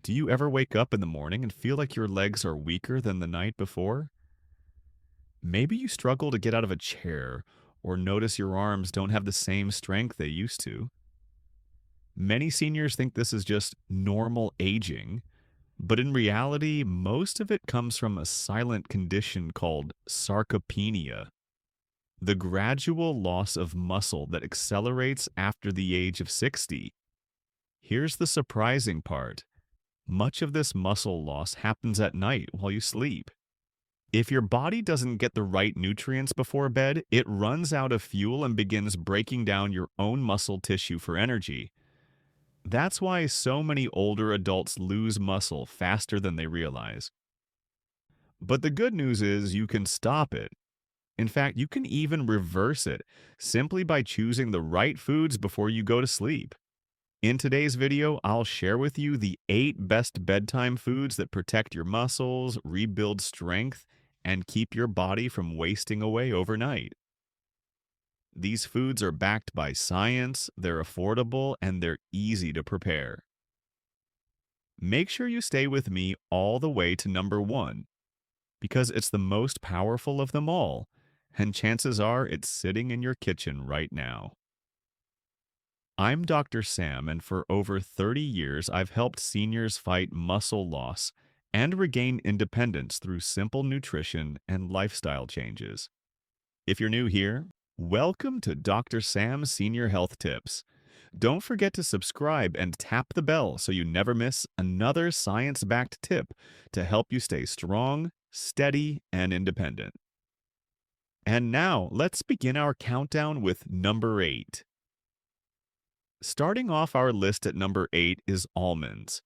Do you ever wake up in the morning and feel like your legs are weaker than the night before? Maybe you struggle to get out of a chair or notice your arms don't have the same strength they used to. Many seniors think this is just normal aging, but in reality, most of it comes from a silent condition called sarcopenia, the gradual loss of muscle that accelerates after the age of 60. Here's the surprising part. Much of this muscle loss happens at night while you sleep. If your body doesn't get the right nutrients before bed, it runs out of fuel and begins breaking down your own muscle tissue for energy. That's why so many older adults lose muscle faster than they realize. But the good news is you can stop it. In fact, you can even reverse it simply by choosing the right foods before you go to sleep. In today's video, I'll share with you the 8 best bedtime foods that protect your muscles, rebuild strength, and keep your body from wasting away overnight. These foods are backed by science, they're affordable, and they're easy to prepare. Make sure you stay with me all the way to number 1, because it's the most powerful of them all, and chances are it's sitting in your kitchen right now. I'm Dr. Sam, and for over 30 years, I've helped seniors fight muscle loss and regain independence through simple nutrition and lifestyle changes. If you're new here, welcome to Dr. Sam's Senior Health Tips. Don't forget to subscribe and tap the bell so you never miss another science-backed tip to help you stay strong, steady, and independent. And now, let's begin our countdown with number 8. Starting off our list at number 8 is almonds.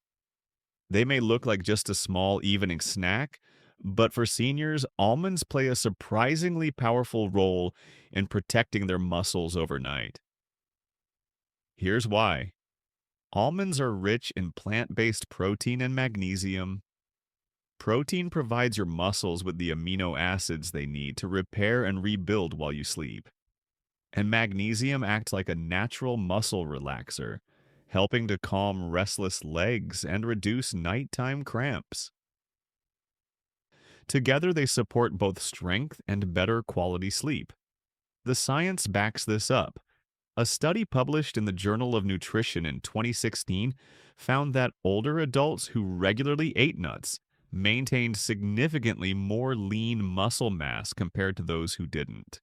They may look like just a small evening snack, but for seniors, almonds play a surprisingly powerful role in protecting their muscles overnight. Here's why. Almonds are rich in plant-based protein and magnesium. Protein provides your muscles with the amino acids they need to repair and rebuild while you sleep. And magnesium acts like a natural muscle relaxer, helping to calm restless legs and reduce nighttime cramps. Together, they support both strength and better quality sleep. The science backs this up. A study published in the Journal of Nutrition in 2016 found that older adults who regularly ate nuts maintained significantly more lean muscle mass compared to those who didn't.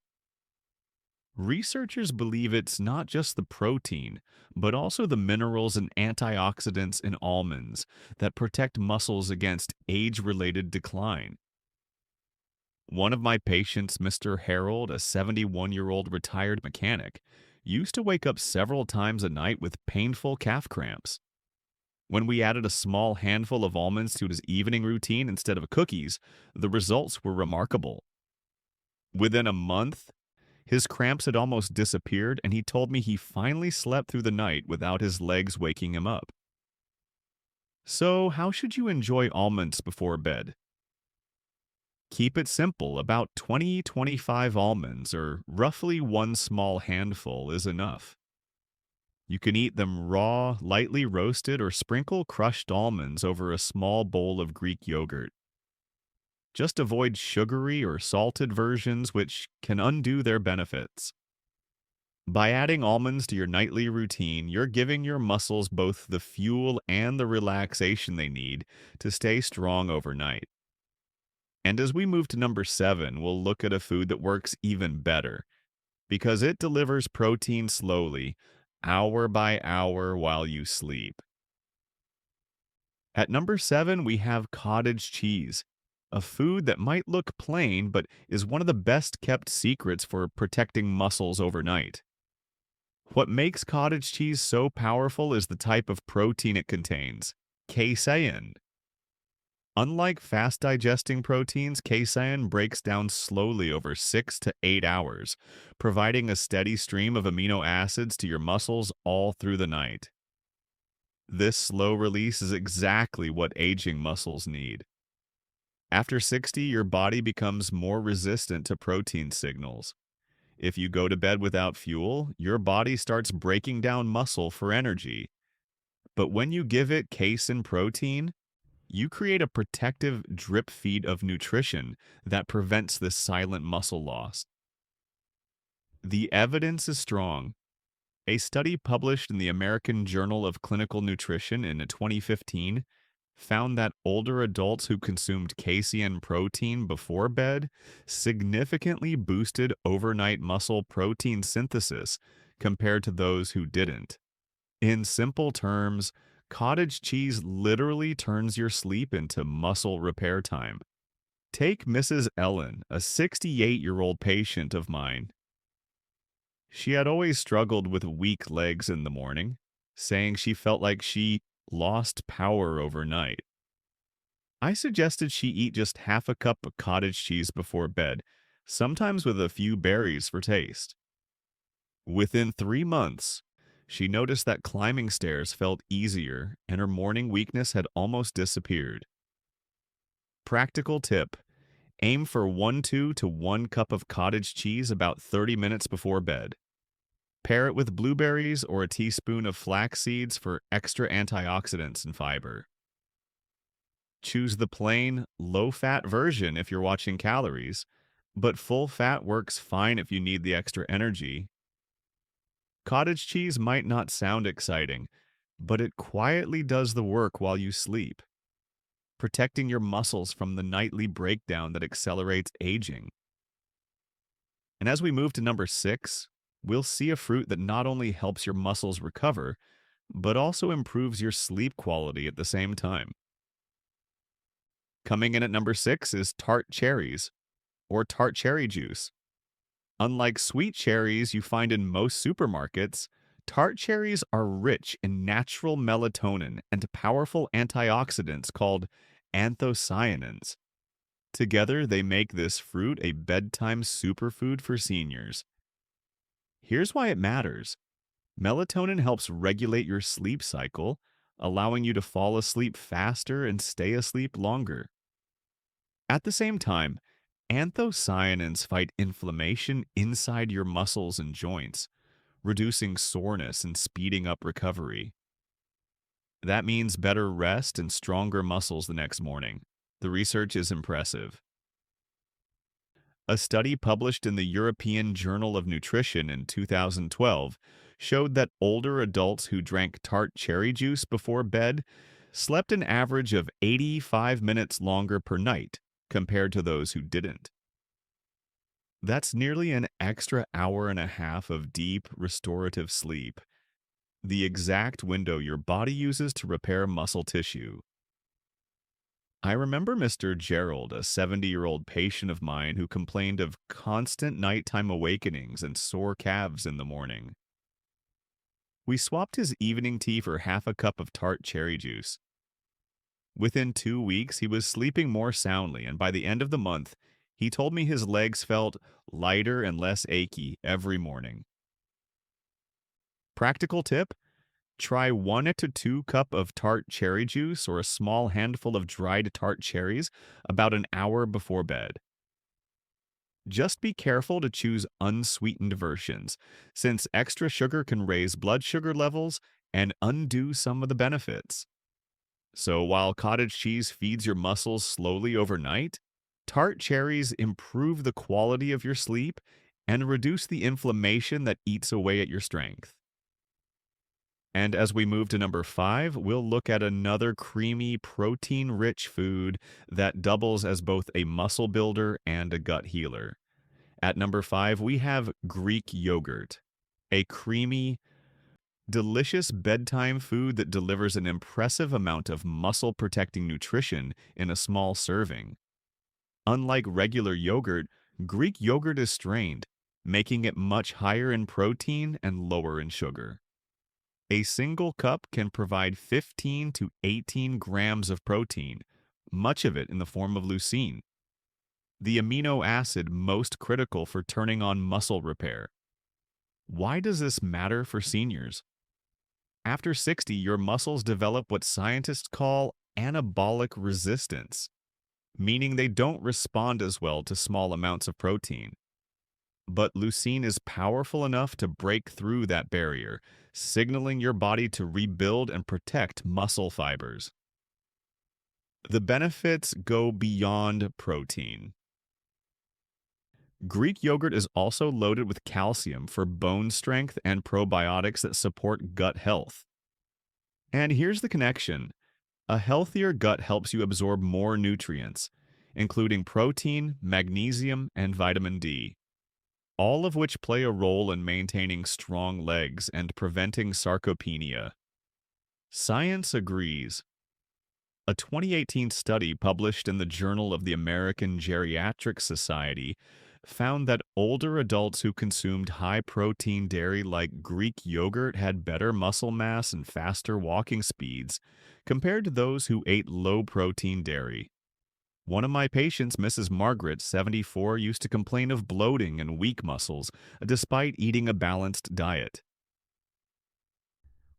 Researchers believe it's not just the protein, but also the minerals and antioxidants in almonds that protect muscles against age-related decline. One of my patients, Mr. Harold, a 71-year-old retired mechanic, used to wake up several times a night with painful calf cramps. When we added a small handful of almonds to his evening routine instead of cookies, the results were remarkable. Within a month, his cramps had almost disappeared, and he told me he finally slept through the night without his legs waking him up. So, how should you enjoy almonds before bed? Keep it simple. About 20-25 almonds, or roughly one small handful, is enough. You can eat them raw, lightly roasted, or sprinkle crushed almonds over a small bowl of Greek yogurt. Just avoid sugary or salted versions, which can undo their benefits. By adding almonds to your nightly routine, you're giving your muscles both the fuel and the relaxation they need to stay strong overnight. And as we move to number 7, we'll look at a food that works even better, because it delivers protein slowly, hour by hour while you sleep. At number 7, we have cottage cheese, a food that might look plain but is one of the best kept secrets for protecting muscles overnight. What makes cottage cheese so powerful is the type of protein it contains, casein. Unlike fast-digesting proteins, casein breaks down slowly over 6 to 8 hours, providing a steady stream of amino acids to your muscles all through the night. This slow release is exactly what aging muscles need. After 60, your body becomes more resistant to protein signals. If you go to bed without fuel, your body starts breaking down muscle for energy. But when you give it casein protein, you create a protective drip feed of nutrition that prevents this silent muscle loss. The evidence is strong. A study published in the American Journal of Clinical Nutrition in 2015 found that older adults who consumed casein protein before bed significantly boosted overnight muscle protein synthesis compared to those who didn't. In simple terms, cottage cheese literally turns your sleep into muscle repair time. Take Mrs. Ellen, a 68-year-old patient of mine. She had always struggled with weak legs in the morning, saying she felt like she lost power overnight. I suggested she eat just half a cup of cottage cheese before bed, sometimes with a few berries for taste. Within 3 months, she noticed that climbing stairs felt easier and her morning weakness had almost disappeared. Practical tip: aim for 1/2 to 1 cup of cottage cheese about 30 minutes before bed. Pair it with blueberries or a teaspoon of flax seeds for extra antioxidants and fiber. Choose the plain, low-fat version if you're watching calories, but full fat works fine if you need the extra energy. Cottage cheese might not sound exciting, but it quietly does the work while you sleep, protecting your muscles from the nightly breakdown that accelerates aging. And as we move to number 6, we'll see a fruit that not only helps your muscles recover, but also improves your sleep quality at the same time. Coming in at number 6 is tart cherries, or tart cherry juice. Unlike sweet cherries you find in most supermarkets, tart cherries are rich in natural melatonin and powerful antioxidants called anthocyanins. Together, they make this fruit a bedtime superfood for seniors. Here's why it matters. Melatonin helps regulate your sleep cycle, allowing you to fall asleep faster and stay asleep longer. At the same time, anthocyanins fight inflammation inside your muscles and joints, reducing soreness and speeding up recovery. That means better rest and stronger muscles the next morning. The research is impressive. A study published in the European Journal of Nutrition in 2012 showed that older adults who drank tart cherry juice before bed slept an average of 85 minutes longer per night compared to those who didn't. That's nearly an extra hour and a half of deep, restorative sleep, the exact window your body uses to repair muscle tissue. I remember Mr. Gerald, a 70-year-old patient of mine who complained of constant nighttime awakenings and sore calves in the morning. We swapped his evening tea for half a cup of tart cherry juice. Within 2 weeks, he was sleeping more soundly, and by the end of the month, he told me his legs felt lighter and less achy every morning. Practical tip: try 1 to 2 cups of tart cherry juice or a small handful of dried tart cherries about an hour before bed. Just be careful to choose unsweetened versions, since extra sugar can raise blood sugar levels and undo some of the benefits. So while cottage cheese feeds your muscles slowly overnight, tart cherries improve the quality of your sleep and reduce the inflammation that eats away at your strength. And as we move to number 5, we'll look at another creamy, protein-rich food that doubles as both a muscle builder and a gut healer. At number 5, we have Greek yogurt, a creamy, delicious bedtime food that delivers an impressive amount of muscle-protecting nutrition in a small serving. Unlike regular yogurt, Greek yogurt is strained, making it much higher in protein and lower in sugar. A single cup can provide 15 to 18 grams of protein, much of it in the form of leucine, the amino acid most critical for turning on muscle repair. Why does this matter for seniors? After 60, your muscles develop what scientists call anabolic resistance, meaning they don't respond as well to small amounts of protein. But leucine is powerful enough to break through that barrier, signaling your body to rebuild and protect muscle fibers. The benefits go beyond protein. Greek yogurt is also loaded with calcium for bone strength and probiotics that support gut health. And here's the connection: a healthier gut helps you absorb more nutrients, including protein, magnesium, and vitamin D, all of which play a role in maintaining strong legs and preventing sarcopenia. Science agrees. A 2018 study published in the Journal of the American Geriatric Society found that older adults who consumed high-protein dairy like Greek yogurt had better muscle mass and faster walking speeds compared to those who ate low-protein dairy. One of my patients, Mrs. Margaret, 74, used to complain of bloating and weak muscles despite eating a balanced diet.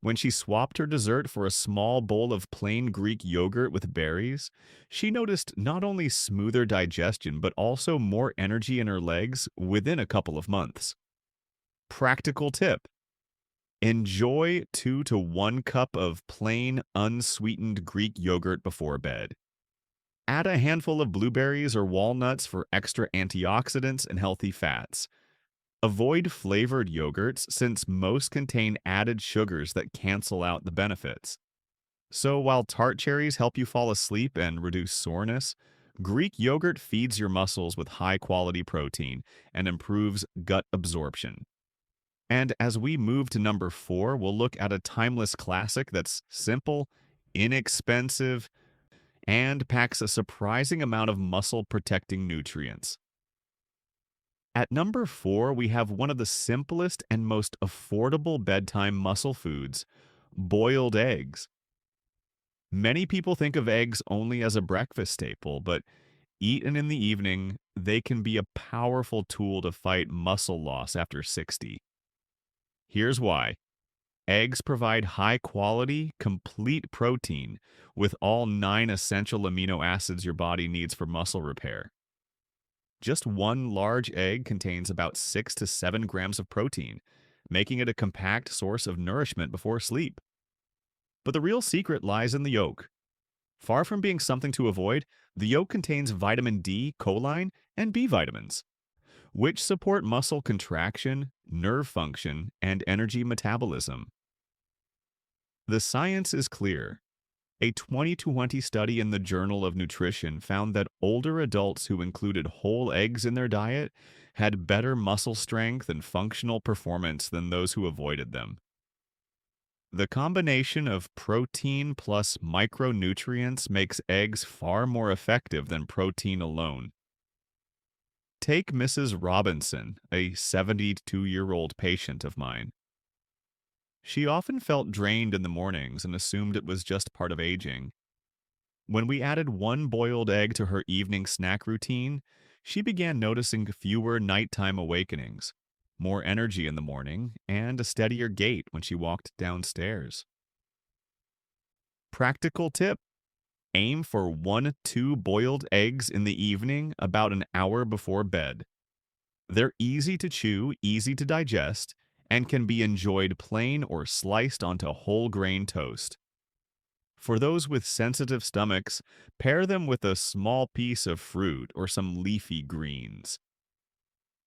When she swapped her dessert for a small bowl of plain Greek yogurt with berries, she noticed not only smoother digestion but also more energy in her legs within a couple of months. Practical tip: enjoy 2 to 1 cup of plain, unsweetened Greek yogurt before bed. Add a handful of blueberries or walnuts for extra antioxidants and healthy fats. Avoid flavored yogurts since most contain added sugars that cancel out the benefits. So while tart cherries help you fall asleep and reduce soreness, Greek yogurt feeds your muscles with high-quality protein and improves gut absorption. And as we move to number 4, we'll look at a timeless classic that's simple, inexpensive, and packs a surprising amount of muscle-protecting nutrients. At number 4, we have one of the simplest and most affordable bedtime muscle foods: boiled eggs. Many people think of eggs only as a breakfast staple, but eaten in the evening, they can be a powerful tool to fight muscle loss after 60. Here's why. Eggs provide high-quality, complete protein with all 9 essential amino acids your body needs for muscle repair. Just one large egg contains about 6 to 7 grams of protein, making it a compact source of nourishment before sleep. But the real secret lies in the yolk. Far from being something to avoid, the yolk contains vitamin D, choline, and B vitamins, which support muscle contraction, nerve function, and energy metabolism. The science is clear. A 2020 study in the Journal of Nutrition found that older adults who included whole eggs in their diet had better muscle strength and functional performance than those who avoided them. The combination of protein plus micronutrients makes eggs far more effective than protein alone. Take Mrs. Robinson, a 72-year-old patient of mine. She often felt drained in the mornings and assumed it was just part of aging. When we added one boiled egg to her evening snack routine, she began noticing fewer nighttime awakenings, more energy in the morning, and a steadier gait when she walked downstairs. Practical tip: aim for 1-2 boiled eggs in the evening about an hour before bed. They're easy to chew, easy to digest, and can be enjoyed plain or sliced onto whole grain toast. For those with sensitive stomachs, pair them with a small piece of fruit or some leafy greens.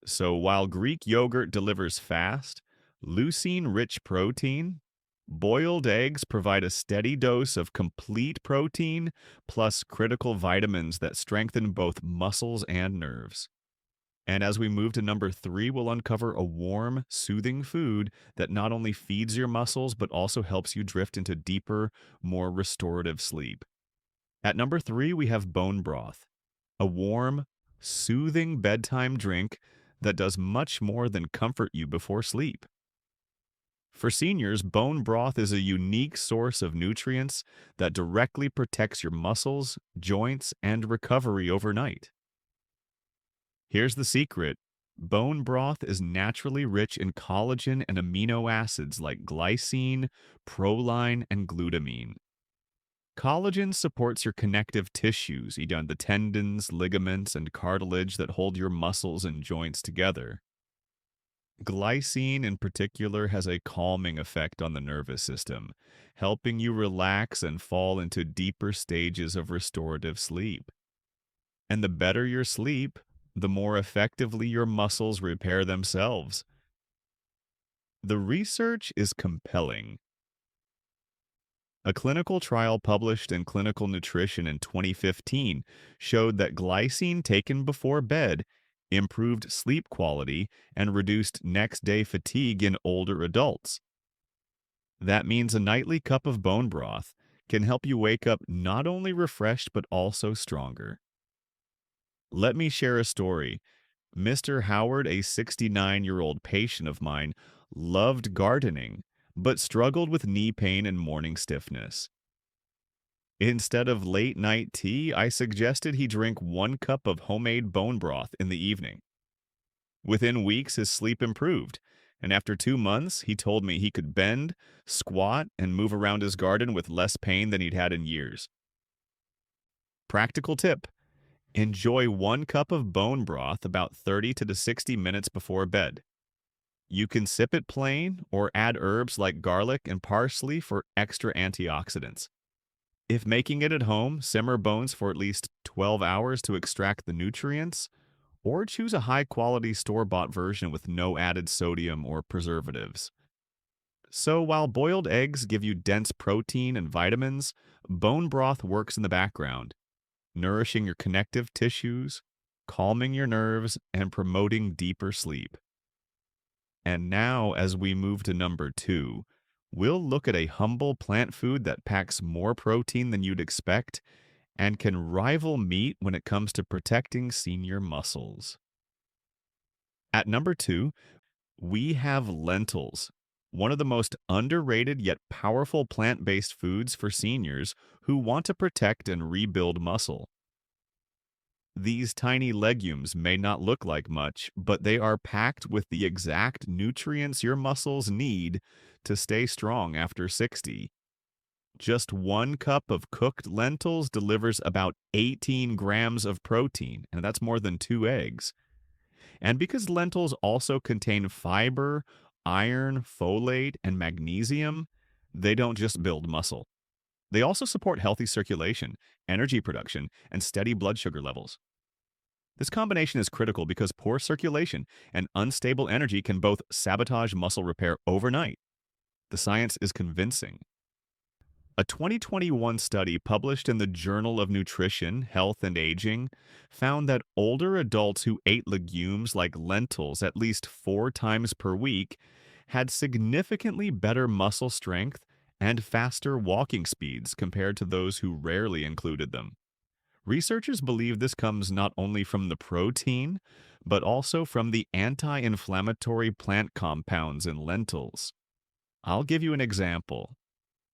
So while Greek yogurt delivers fast, leucine-rich protein, boiled eggs provide a steady dose of complete protein plus critical vitamins that strengthen both muscles and nerves. And as we move to number 3, we'll uncover a warm, soothing food that not only feeds your muscles but also helps you drift into deeper, more restorative sleep. At number 3, we have bone broth, a warm, soothing bedtime drink that does much more than comfort you before sleep. For seniors, bone broth is a unique source of nutrients that directly protects your muscles, joints, and recovery overnight. Here's the secret: bone broth is naturally rich in collagen and amino acids like glycine, proline, and glutamine. Collagen supports your connective tissues, the tendons, ligaments, and cartilage that hold your muscles and joints together. Glycine, in particular, has a calming effect on the nervous system, helping you relax and fall into deeper stages of restorative sleep. And the better your sleep, the more effectively your muscles repair themselves. The research is compelling. A clinical trial published in Clinical Nutrition in 2015 showed that glycine taken before bed improved sleep quality and reduced next day fatigue in older adults. That means a nightly cup of bone broth can help you wake up not only refreshed but also stronger. Let me share a story. Mr. Howard, a 69-year-old patient of mine, loved gardening but struggled with knee pain and morning stiffness. Instead of late night tea, I suggested he drink 1 cup of homemade bone broth in the evening. Within weeks, his sleep improved, and after 2 months, he told me he could bend, squat, and move around his garden with less pain than he'd had in years. Practical tip: enjoy 1 cup of bone broth about 30 to 60 minutes before bed. You can sip it plain or add herbs like garlic and parsley for extra antioxidants. If making it at home, simmer bones for at least 12 hours to extract the nutrients, or choose a high quality store bought version with no added sodium or preservatives. So, while boiled eggs give you dense protein and vitamins, bone broth works in the background, nourishing your connective tissues, calming your nerves, and promoting deeper sleep. And now, as we move to number 2, we'll look at a humble plant food that packs more protein than you'd expect and can rival meat when it comes to protecting senior muscles. At number 2, we have lentils, one of the most underrated yet powerful plant based foods for seniors who want to protect and rebuild muscle. These tiny legumes may not look like much, but they are packed with the exact nutrients your muscles need to stay strong after 60. Just 1 cup of cooked lentils delivers about 18 grams of protein, and that's more than 2 eggs. And because lentils also contain fiber, iron, folate, and magnesium, they don't just build muscle. They also support healthy circulation, energy production, and steady blood sugar levels. This combination is critical because poor circulation and unstable energy can both sabotage muscle repair overnight. The science is convincing. A 2021 study published in the Journal of Nutrition, Health, and Aging found that older adults who ate legumes like lentils at least 4 times per week had significantly better muscle strength and faster walking speeds compared to those who rarely included them. Researchers believe this comes not only from the protein, but also from the anti-inflammatory plant compounds in lentils. I'll give you an example.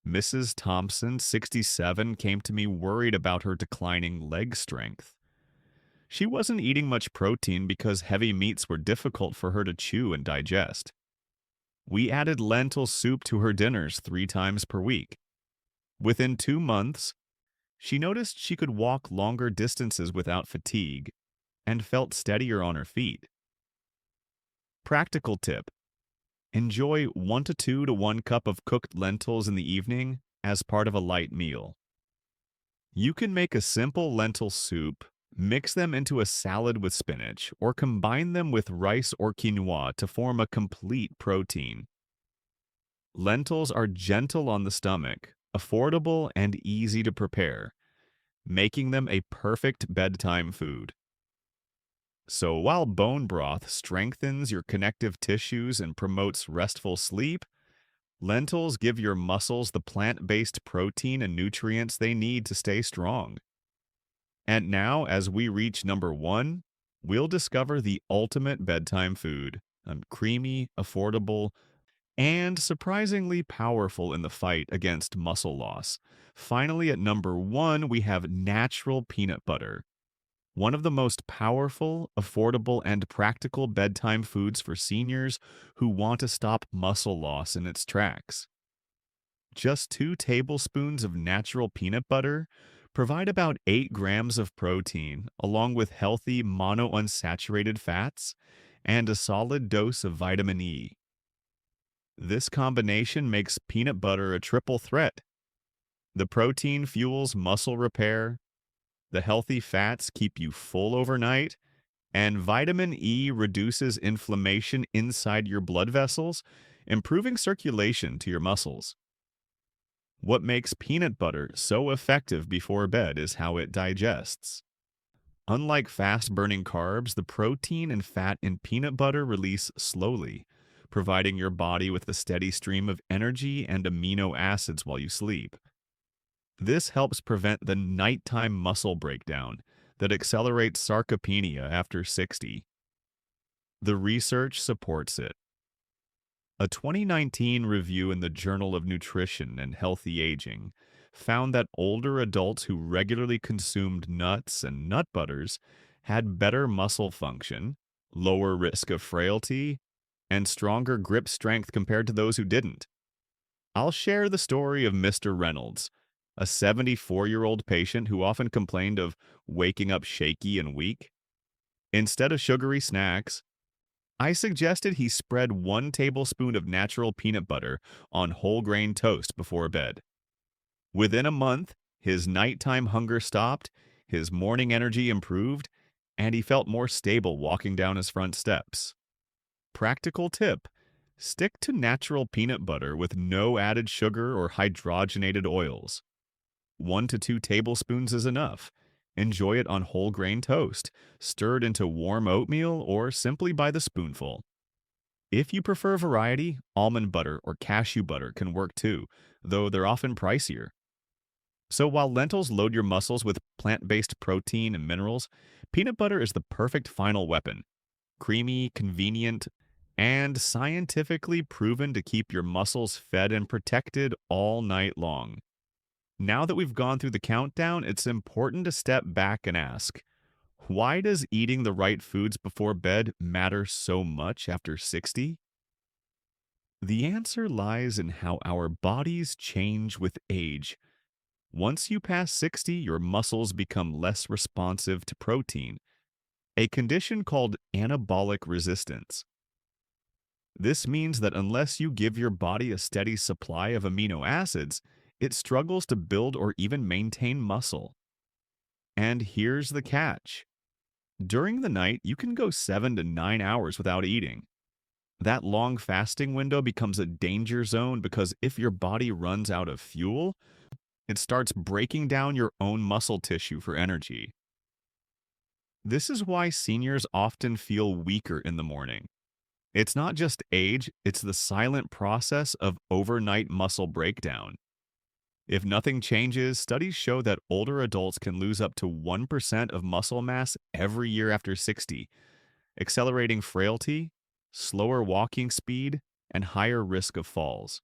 Mrs. Thompson, 67, came to me worried about her declining leg strength. She wasn't eating much protein because heavy meats were difficult for her to chew and digest. We added lentil soup to her dinners 3 times per week. Within 2 months, she noticed she could walk longer distances without fatigue and felt steadier on her feet. Practical tip: enjoy 1 to 2 to 1 cup of cooked lentils in the evening as part of a light meal. You can make a simple lentil soup, mix them into a salad with spinach, or combine them with rice or quinoa to form a complete protein. Lentils are gentle on the stomach, affordable, and easy to prepare, making them a perfect bedtime food. So while bone broth strengthens your connective tissues and promotes restful sleep, lentils give your muscles the plant-based protein and nutrients they need to stay strong. And now, as we reach number 1, we'll discover the ultimate bedtime food, creamy, affordable, and surprisingly powerful in the fight against muscle loss. Finally, at number 1, we have natural peanut butter, one of the most powerful, affordable, and practical bedtime foods for seniors who want to stop muscle loss in its tracks. Just 2 tablespoons of natural peanut butter provide about 8 grams of protein, along with healthy monounsaturated fats and a solid dose of vitamin E. This combination makes peanut butter a triple threat. The protein fuels muscle repair, the healthy fats keep you full overnight, and vitamin E reduces inflammation inside your blood vessels, improving circulation to your muscles. What makes peanut butter so effective before bed is how it digests. Unlike fast burning carbs, the protein and fat in peanut butter release slowly, providing your body with a steady stream of energy and amino acids while you sleep. This helps prevent the nighttime muscle breakdown that accelerates sarcopenia after 60. The research supports it. A 2019 review in the Journal of Nutrition and Healthy Aging found that older adults who regularly consumed nuts and nut butters had better muscle function, lower risk of frailty, and stronger grip strength compared to those who didn't. I'll share the story of Mr. Reynolds, a 74-year-old patient who often complained of waking up shaky and weak. Instead of sugary snacks, I suggested he spread 1 tablespoon of natural peanut butter on whole grain toast before bed. Within a month, his nighttime hunger stopped, his morning energy improved, and he felt more stable walking down his front steps. Practical tip: stick to natural peanut butter with no added sugar or hydrogenated oils. 1 to 2 tablespoons is enough. Enjoy it on whole grain toast, stirred into warm oatmeal, or simply by the spoonful. If you prefer variety, almond butter or cashew butter can work too, though they're often pricier. So while lentils load your muscles with plant-based protein and minerals, peanut butter is the perfect final weapon. Creamy, convenient, and scientifically proven to keep your muscles fed and protected all night long. Now that we've gone through the countdown, it's important to step back and ask, why does eating the right foods before bed matter so much after 60? The answer lies in how our bodies change with age. Once you pass 60, your muscles become less responsive to protein, a condition called anabolic resistance. This means that unless you give your body a steady supply of amino acids, it struggles to build or even maintain muscle. And here's the catch. During the night, you can go 7 to 9 hours without eating. That long fasting window becomes a danger zone because if your body runs out of fuel, it starts breaking down your own muscle tissue for energy. This is why seniors often feel weaker in the morning. It's not just age, it's the silent process of overnight muscle breakdown. If nothing changes, studies show that older adults can lose up to 1% of muscle mass every year after 60, accelerating frailty, slower walking speed, and higher risk of falls.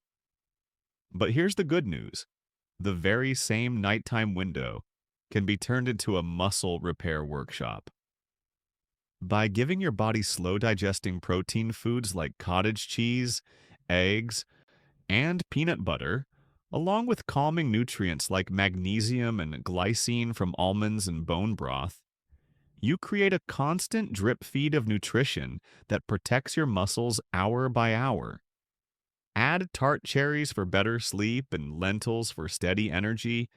But here's the good news. The very same nighttime window can be turned into a muscle repair workshop. By giving your body slow-digesting protein foods like cottage cheese, eggs, and peanut butter, along with calming nutrients like magnesium and glycine from almonds and bone broth, you create a constant drip feed of nutrition that protects your muscles hour by hour. Add tart cherries for better sleep and lentils for steady energy,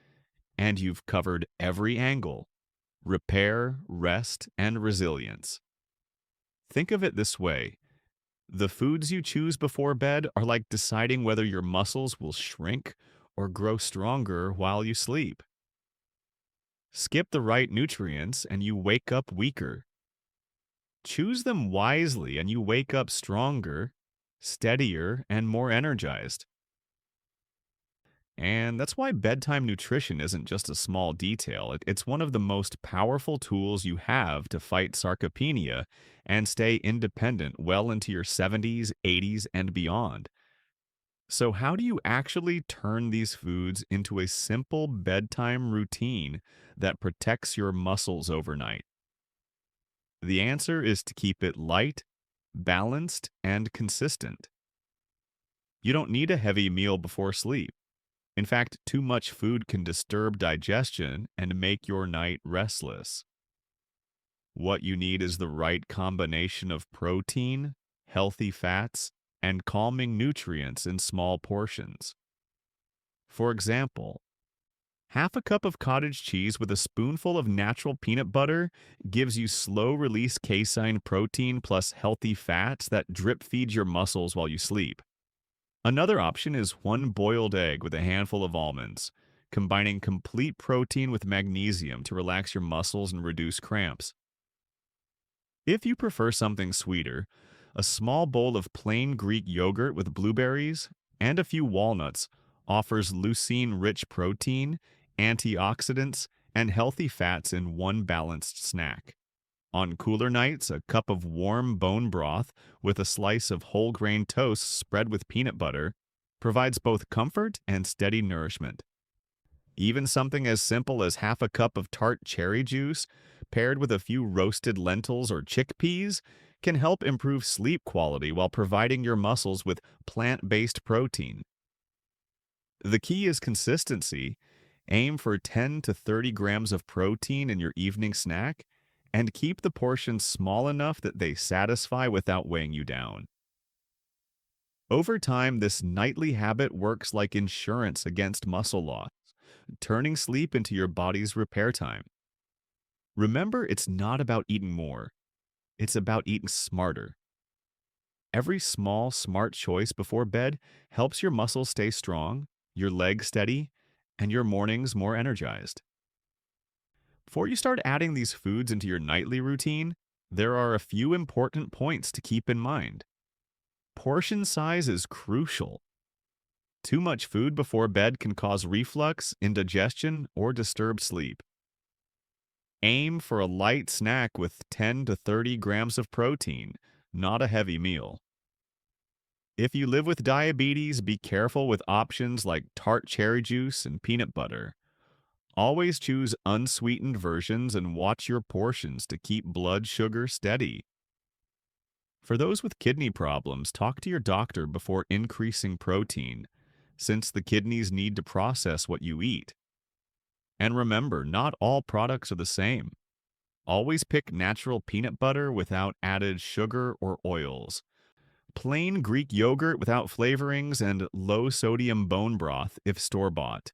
and you've covered every angle: repair, rest, and resilience. Think of it this way. The foods you choose before bed are like deciding whether your muscles will shrink or grow stronger while you sleep. Skip the right nutrients and you wake up weaker. Choose them wisely and you wake up stronger, steadier, and more energized. And that's why bedtime nutrition isn't just a small detail. It's one of the most powerful tools you have to fight sarcopenia and stay independent well into your 70s, 80s, and beyond. So how do you actually turn these foods into a simple bedtime routine that protects your muscles overnight? The answer is to keep it light, balanced, and consistent. You don't need a heavy meal before sleep. In fact, too much food can disturb digestion and make your night restless. What you need is the right combination of protein, healthy fats, and calming nutrients in small portions. For example, half a cup of cottage cheese with a spoonful of natural peanut butter gives you slow release casein protein plus healthy fats that drip feed your muscles while you sleep. Another option is one boiled egg with a handful of almonds, combining complete protein with magnesium to relax your muscles and reduce cramps. If you prefer something sweeter, a small bowl of plain Greek yogurt with blueberries and a few walnuts offers leucine-rich protein, antioxidants, and healthy fats in one balanced snack. On cooler nights, a cup of warm bone broth with a slice of whole grain toast spread with peanut butter provides both comfort and steady nourishment. Even something as simple as half a cup of tart cherry juice, paired with a few roasted lentils or chickpeas, can help improve sleep quality while providing your muscles with plant-based protein. The key is consistency. Aim for 10 to 30 grams of protein in your evening snack, and keep the portions small enough that they satisfy without weighing you down. Over time, this nightly habit works like insurance against muscle loss, turning sleep into your body's repair time. Remember, it's not about eating more, it's about eating smarter. Every small, smart choice before bed helps your muscles stay strong, your legs steady, and your mornings more energized. Before you start adding these foods into your nightly routine, there are a few important points to keep in mind. Portion size is crucial. Too much food before bed can cause reflux, indigestion, or disturb sleep. Aim for a light snack with 10 to 30 grams of protein, not a heavy meal. If you live with diabetes, be careful with options like tart cherry juice and peanut butter. Always choose unsweetened versions and watch your portions to keep blood sugar steady. For those with kidney problems, talk to your doctor before increasing protein, since the kidneys need to process what you eat. And remember, not all products are the same. Always pick natural peanut butter without added sugar or oils, plain Greek yogurt without flavorings, and low-sodium bone broth if store-bought.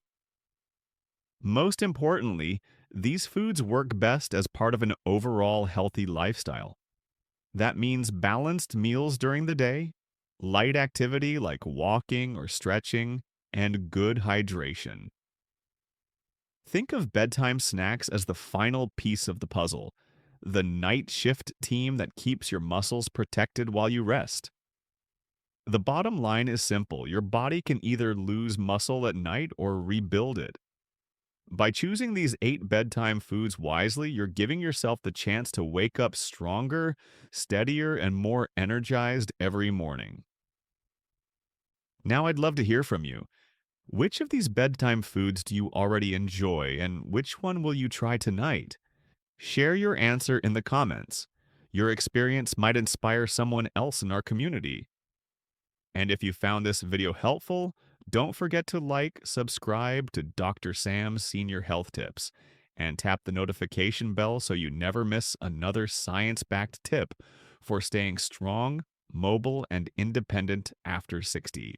Most importantly, these foods work best as part of an overall healthy lifestyle. That means balanced meals during the day, light activity like walking or stretching, and good hydration. Think of bedtime snacks as the final piece of the puzzle, the night shift team that keeps your muscles protected while you rest. The bottom line is simple: your body can either lose muscle at night or rebuild it. By choosing these 8 bedtime foods wisely, you're giving yourself the chance to wake up stronger, steadier, and more energized every morning. Now I'd love to hear from you. Which of these bedtime foods do you already enjoy, and which one will you try tonight? Share your answer in the comments. Your experience might inspire someone else in our community. And if you found this video helpful, don't forget to like, subscribe to Dr. Sam's Senior Health Tips, and tap the notification bell so you never miss another science-backed tip for staying strong, mobile, and independent after 60.